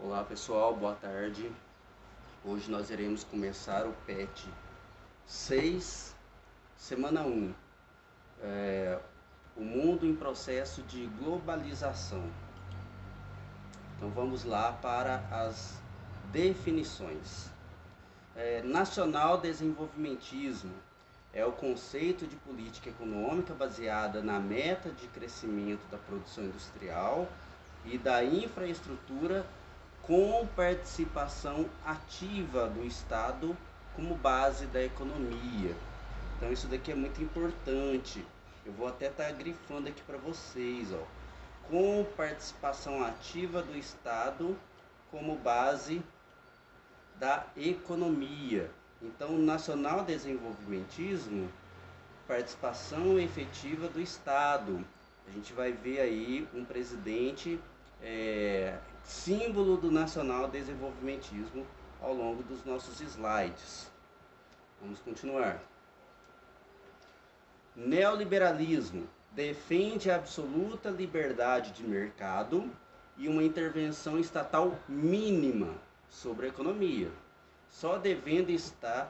Olá pessoal, boa tarde. Hoje nós iremos começar o PET 6, semana 1. O mundo em processo de globalização. Então vamos lá para as definições. Nacional desenvolvimentismo é o conceito de política econômica baseada na meta de crescimento da produção industrial e da infraestrutura com participação ativa do Estado como base da economia. Então isso daqui é muito importante. Eu vou até estar grifando aqui para vocês, ó. Com participação ativa do Estado como base da economia. Então, nacional desenvolvimentismo, participação efetiva do Estado. A gente vai ver aí um presidente símbolo do nacional desenvolvimentismo ao longo dos nossos slides. Vamos continuar. Neoliberalismo defende a absoluta liberdade de mercado e uma intervenção estatal mínima sobre a economia, só devendo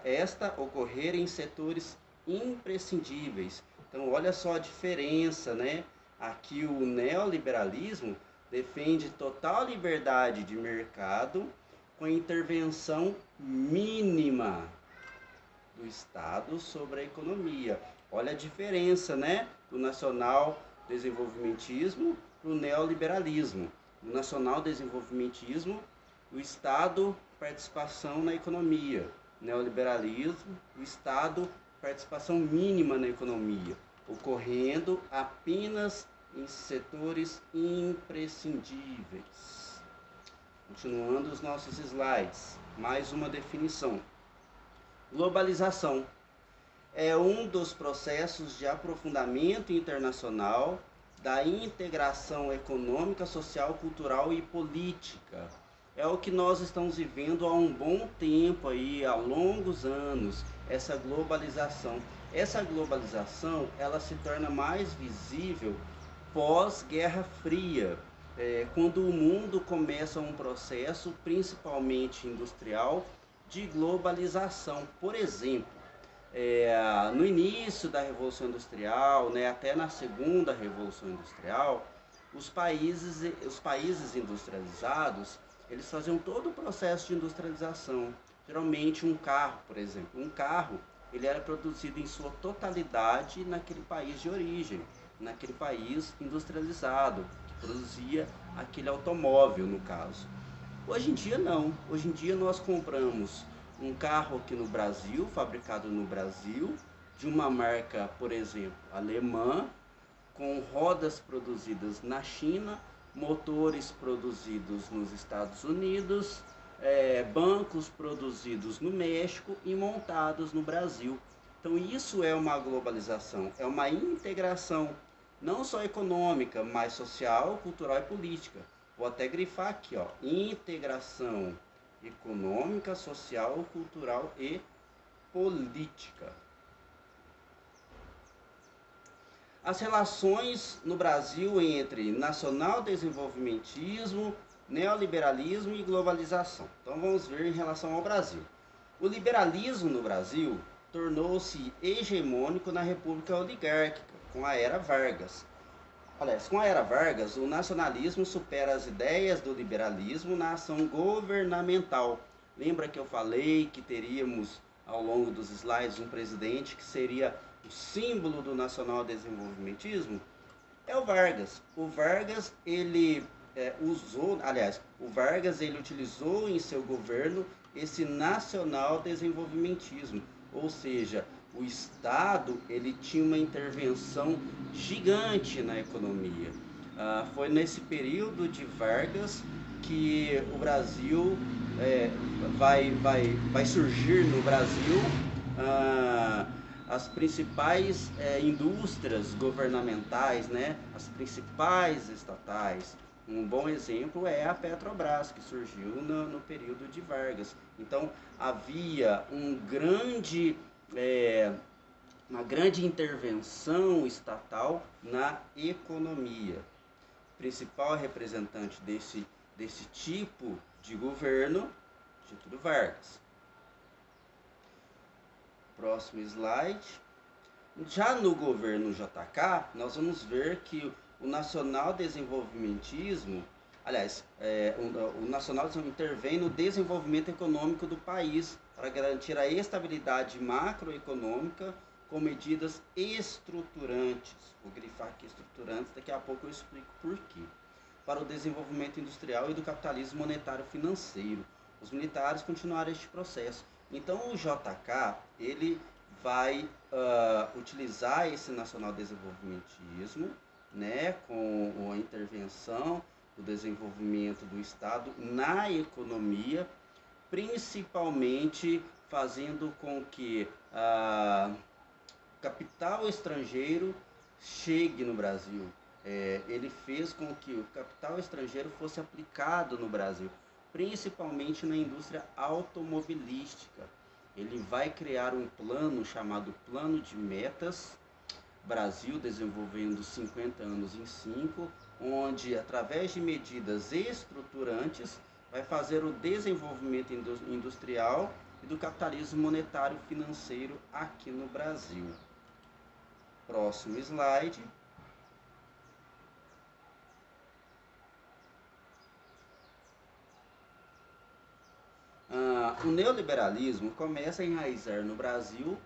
esta ocorrer em setores imprescindíveis. Então, olha só a diferença, né? Aqui o neoliberalismo defende total liberdade de mercado com intervenção mínima do Estado sobre a economia. Olha a diferença, né? Do nacional desenvolvimentismo para o neoliberalismo. No nacional desenvolvimentismo, o Estado, participação na economia. Neoliberalismo, o Estado, participação mínima na economia, ocorrendo apenas em setores imprescindíveis. Continuando os nossos slides, mais uma definição. Globalização é um dos processos de aprofundamento internacional da integração econômica, social, cultural e política. É o que nós estamos vivendo há um bom tempo aí, há longos anos, essa globalização. Essa globalização, ela se torna mais visível pós-Guerra Fria, quando o mundo começa um processo, principalmente industrial, de globalização. Por exemplo, no início da Revolução Industrial, né, até na segunda Revolução Industrial, os países industrializados, eles faziam todo o processo de industrialização. Geralmente um carro, por exemplo, ele era produzido em sua totalidade naquele país de origem, naquele país industrializado, que produzia aquele automóvel, no caso. Hoje em dia não. Hoje em dia nós compramos um carro aqui no Brasil, fabricado no Brasil, de uma marca, por exemplo, alemã, com rodas produzidas na China, motores produzidos nos Estados Unidos, bancos produzidos no México e montados no Brasil. Então isso é uma globalização, é uma integração, não só econômica, mas social, cultural e política. Vou até grifar aqui, ó, integração econômica, social, cultural e política. As relações no Brasil entre nacional desenvolvimentismo, neoliberalismo e globalização. Então vamos ver em relação ao Brasil. O liberalismo no Brasil tornou-se hegemônico na República Oligárquica, com a Era Vargas. Aliás, com a Era Vargas, o nacionalismo supera as ideias do liberalismo na ação governamental. Lembra que eu falei que teríamos, ao longo dos slides, um presidente que seria o símbolo do nacional desenvolvimentismo? É o Vargas. O Vargas, ele utilizou em seu governo esse nacional desenvolvimentismo, ou seja, o Estado, ele tinha uma intervenção gigante na economia. Foi nesse período de Vargas que o Brasil vai surgir no Brasil as principais indústrias governamentais, né? As principais estatais. Um bom exemplo é a Petrobras, que surgiu no período de Vargas. Então havia uma grande intervenção estatal na economia. O principal representante desse tipo de governo Getúlio Vargas. Próximo slide. Já no governo JK, nós vamos ver que o nacional-desenvolvimentismo, aliás, o nacionalismo intervém no desenvolvimento econômico do país para garantir a estabilidade macroeconômica com medidas estruturantes. Vou grifar aqui estruturantes, daqui a pouco eu explico por quê. Para o desenvolvimento industrial e do capitalismo monetário financeiro. Os militares continuaram este processo. Então o JK, ele vai utilizar esse nacional-desenvolvimentismo, né, com a intervenção do desenvolvimento do Estado na economia, principalmente fazendo com que capital estrangeiro chegue no Brasil. Ele fez com que o capital estrangeiro fosse aplicado no Brasil, principalmente na indústria automobilística. Ele vai criar um plano chamado Plano de Metas Brasil Desenvolvendo 50 anos em 5, onde, através de medidas estruturantes, vai fazer o desenvolvimento industrial e do capitalismo monetário financeiro aqui no Brasil. Próximo slide. O neoliberalismo começa a enraizar no Brasil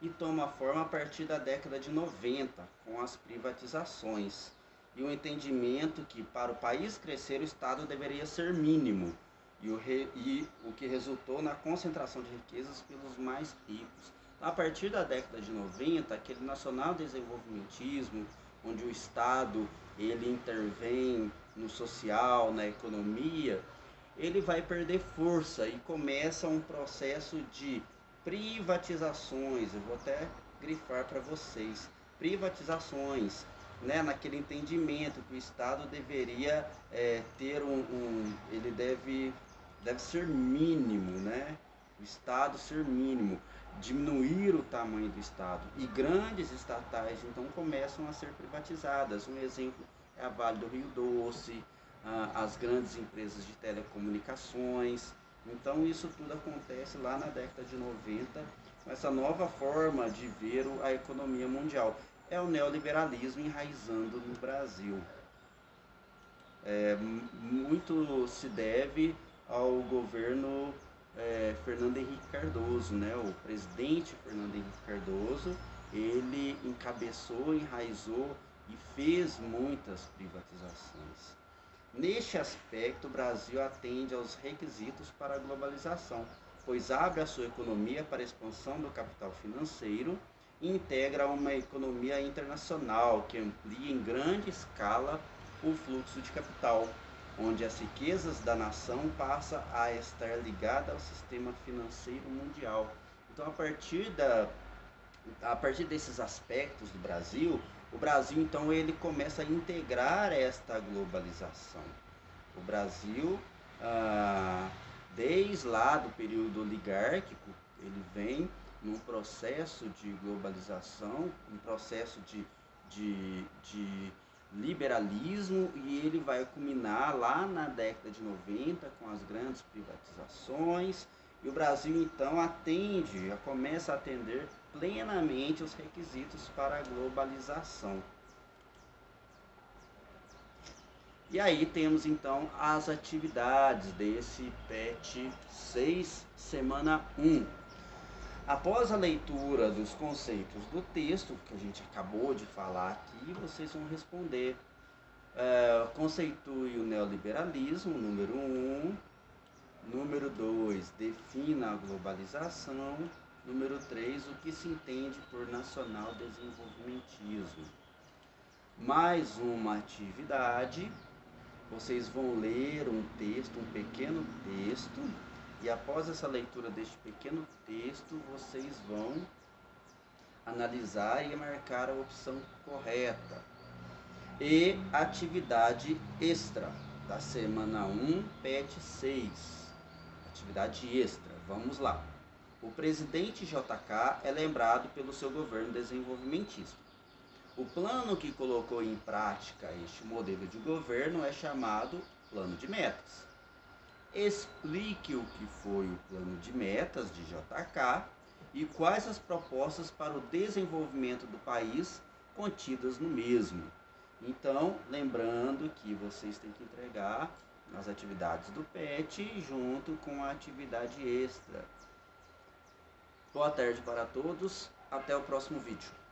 e toma forma a partir da década de 90, com as privatizações e o entendimento que para o país crescer o Estado deveria ser mínimo e o que resultou na concentração de riquezas pelos mais ricos. A partir da década de 90, aquele nacional-desenvolvimentismo, onde o Estado ele intervém no social, na economia, ele vai perder força e começa um processo de privatizações. Eu vou até grifar para vocês, privatizações, né, naquele entendimento que o Estado deveria ter ele deve ser mínimo, né? O Estado ser mínimo, diminuir o tamanho do Estado e grandes estatais então começam a ser privatizadas. Um exemplo é a Vale do Rio Doce, as grandes empresas de telecomunicações. Então isso tudo acontece lá na década de 90, com essa nova forma de ver a economia mundial. É o neoliberalismo enraizando no Brasil. Muito se deve ao governo Fernando Henrique Cardoso, né? O presidente Fernando Henrique Cardoso, ele encabeçou, enraizou e fez muitas privatizações. Neste aspecto, o Brasil atende aos requisitos para a globalização, pois abre a sua economia para a expansão do capital financeiro e integra uma economia internacional que amplia em grande escala o fluxo de capital, onde as riquezas da nação passam a estar ligadas ao sistema financeiro mundial. Então, a partir desses aspectos do Brasil, o Brasil então ele começa a integrar esta globalização. O Brasil, desde lá do período oligárquico, ele vem num processo de globalização, um processo de liberalismo, e ele vai culminar lá na década de 90 com as grandes privatizações, e o Brasil então começa a atender plenamente os requisitos para a globalização. E aí temos então as atividades desse PET 6, semana 1. Após a leitura dos conceitos do texto, que a gente acabou de falar aqui, vocês vão responder. Conceitue o neoliberalismo, número 1. Número 2, defina a globalização. Número 3, o que se entende por nacional desenvolvimentismo. Mais uma atividade, vocês vão ler um pequeno texto, e após essa leitura deste pequeno texto, vocês vão analisar e marcar a opção correta. E atividade extra, da semana 1, PET 6. Atividade extra, vamos lá. O presidente JK é lembrado pelo seu governo desenvolvimentista. O plano que colocou em prática este modelo de governo é chamado Plano de Metas. explique o que foi o plano de metas de JK e quais as propostas para o desenvolvimento do país contidas no mesmo. Então, lembrando que vocês têm que entregar as atividades do PET junto com a atividade extra. Boa tarde para todos, até o próximo vídeo.